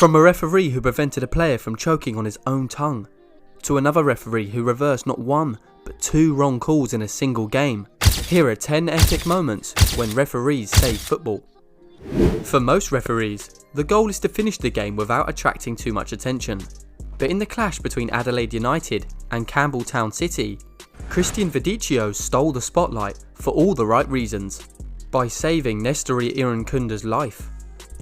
From a referee who prevented a player from choking on his own tongue, to another referee who reversed not one, but 2 wrong calls in a single game. Here are 10 epic moments when referees save football. For most referees, the goal is to finish the game without attracting too much attention. But in the clash between Adelaide United and Campbelltown City, Christian Verdicchio stole the spotlight for all the right reasons, by saving Nestori Irankunda's life.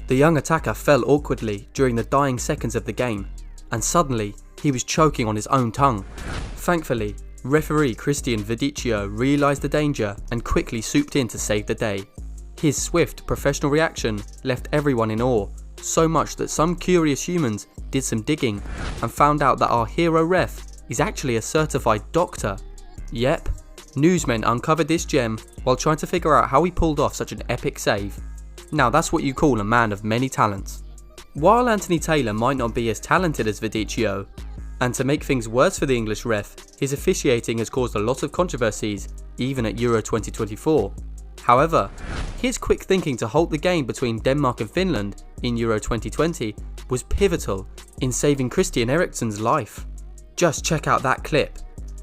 The young attacker fell awkwardly during the dying seconds of the game, and suddenly he was choking on his own tongue. Thankfully, referee Christian Verdicchio realised the danger and quickly swooped in to save the day. His swift, professional reaction left everyone in awe, so much that some curious humans did some digging and found out that our hero ref is actually a certified doctor. Yep, newsmen uncovered this gem while trying to figure out how he pulled off such an epic save. Now that's what you call a man of many talents. While Antony Taylor might not be as talented as Verdicchio, and to make things worse for the English ref, his officiating has caused a lot of controversies, even at Euro 2024. However, his quick thinking to halt the game between Denmark and Finland in Euro 2020 was pivotal in saving Christian Eriksen's life. Just check out that clip.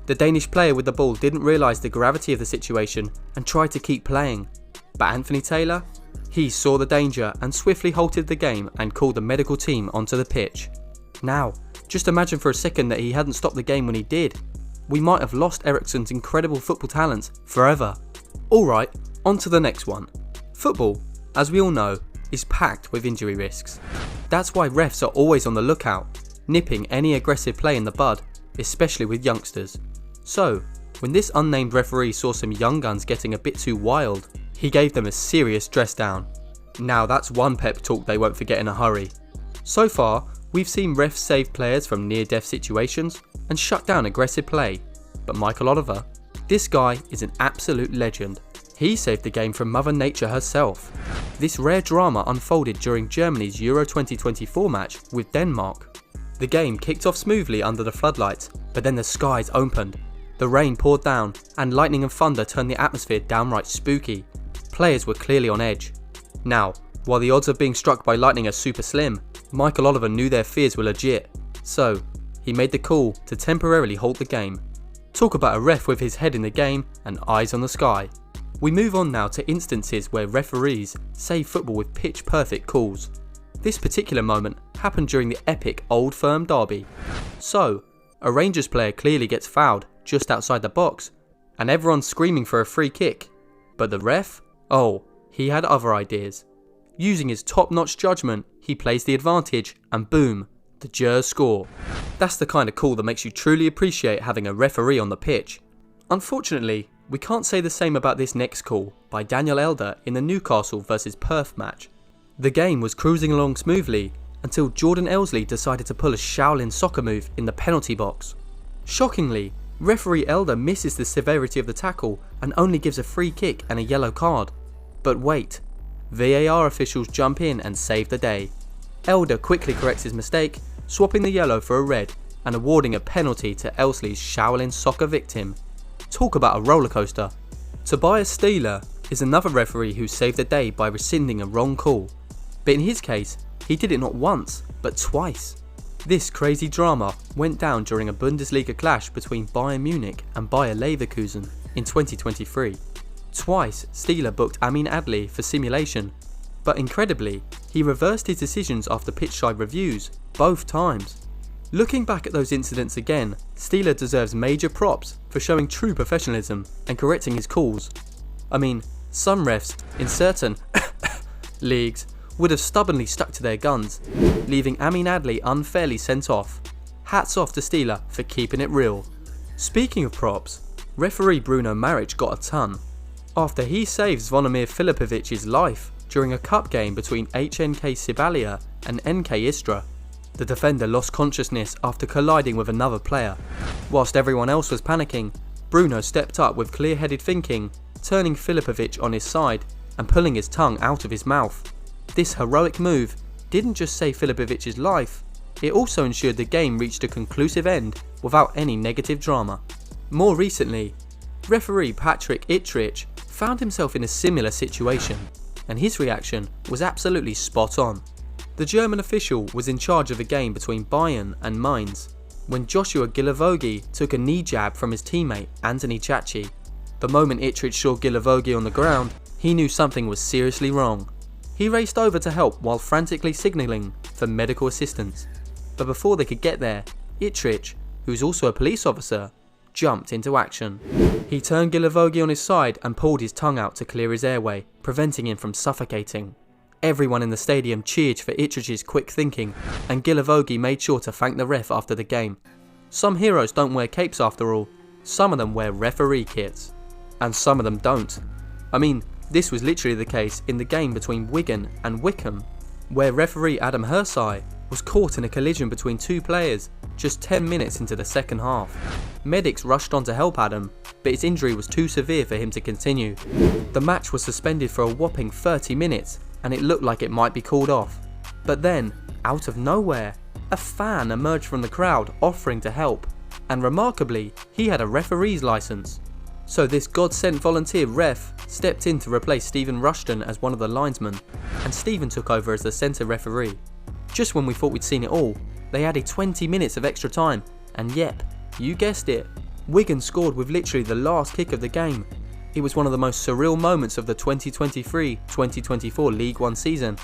The Danish player with the ball didn't realise the gravity of the situation and tried to keep playing. But Antony Taylor? He saw the danger and swiftly halted the game and called the medical team onto the pitch. Now, just imagine for a second that he hadn't stopped the game when he did. We might have lost Eriksen's incredible football talents forever. Alright, on to the next one. Football, as we all know, is packed with injury risks. That's why refs are always on the lookout, nipping any aggressive play in the bud, especially with youngsters. So, when this unnamed referee saw some young guns getting a bit too wild, he gave them a serious dress down. Now that's one pep talk they won't forget in a hurry. So far, we've seen refs save players from near-death situations and shut down aggressive play. But Micheal, this guy is an absolute legend. He saved the game from Mother Nature herself. This rare drama unfolded during Germany's Euro 2024 match with Denmark. The game kicked off smoothly under the floodlights, but then the skies opened. The rain poured down and lightning and thunder turned the atmosphere downright spooky. Players were clearly on edge. Now, while the odds of being struck by lightning are super slim, Micheal knew their fears were legit, so he made the call to temporarily halt the game. Talk about a ref with his head in the game and eyes on the sky. We move on now to instances where referees save football with pitch perfect calls. This particular moment happened during the epic Old Firm derby. So, a Rangers player clearly gets fouled just outside the box, and everyone's screaming for a free kick. But the ref? Oh, he had other ideas. Using his top-notch judgment, he plays the advantage and boom, the Gers score. That's the kind of call that makes you truly appreciate having a referee on the pitch. Unfortunately, we can't say the same about this next call by Daniel Elder in the Newcastle vs Perth match. The game was cruising along smoothly until Jordan Elsey decided to pull a Shaolin soccer move in the penalty box. Shockingly, referee Elder misses the severity of the tackle and only gives a free kick and a yellow card. But wait, VAR officials jump in and save the day. Elder quickly corrects his mistake, swapping the yellow for a red and awarding a penalty to Elsey's Shaolin soccer victim. Talk about a rollercoaster. Tobias Stieler is another referee who saved the day by rescinding a wrong call. But in his case, he did it not once, but twice. This crazy drama went down during a Bundesliga clash between Bayern Munich and Bayer Leverkusen in 2023. Twice, Stieler booked Amin Adli for simulation, but incredibly, he reversed his decisions after pitchside reviews, both times. Looking back at those incidents again, Stieler deserves major props for showing true professionalism and correcting his calls. I mean, some refs in certain leagues would have stubbornly stuck to their guns, leaving Amin Adli unfairly sent off. Hats off to Stieler for keeping it real. Speaking of props, referee Bruno Maric got a ton, after he saves Zvonimir Filipovic's life during a cup game between HNK Sibalia and NK Istra. The defender lost consciousness after colliding with another player. Whilst everyone else was panicking, Bruno stepped up with clear-headed thinking, turning Filipovic on his side and pulling his tongue out of his mouth. This heroic move didn't just save Filipovic's life, it also ensured the game reached a conclusive end without any negative drama. More recently, referee Patrick Ittrich found himself in a similar situation, and his reaction was absolutely spot on. The German official was in charge of a game between Bayern and Mainz when Joshua Gilavogi took a knee jab from his teammate Antony. The moment Ittrich saw Gilavogi on the ground, he knew something was seriously wrong. He raced over to help while frantically signalling for medical assistance. But before they could get there, Ittrich, who's also a police officer, jumped into action. He turned Gilavogi on his side and pulled his tongue out to clear his airway, preventing him from suffocating. Everyone in the stadium cheered for Ittrich's quick thinking, and Gilavogi made sure to thank the ref after the game. Some heroes don't wear capes after all. Some of them wear referee kits. And some of them don't. I mean, this was literally the case in the game between Wigan and Wycombe, where referee Adam Hersey was caught in a collision between two players just 10 minutes into the second half. Medics rushed on to help Adam, but his injury was too severe for him to continue. The match was suspended for a whopping 30 minutes, and it looked like it might be called off. But then, out of nowhere, a fan emerged from the crowd offering to help, and remarkably, he had a referee's license. So this God-sent volunteer ref stepped in to replace Stephen Rushton as one of the linesmen, and Stephen took over as the centre referee. Just when we thought we'd seen it all, they added 20 minutes of extra time, and yep, you guessed it, Wigan scored with literally the last kick of the game. It was one of the most surreal moments of the 2023-2024 League One season,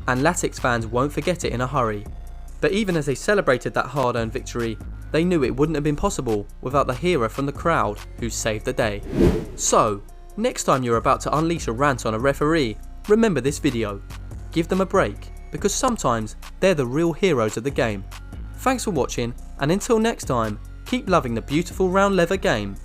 and Latics fans won't forget it in a hurry. But even as they celebrated that hard-earned victory, they knew it wouldn't have been possible without the hero from the crowd who saved the day. So, next time you're about to unleash a rant on a referee, remember this video. Give them a break, because sometimes they're the real heroes of the game. Thanks for watching, and until next time, keep loving the beautiful round leather game.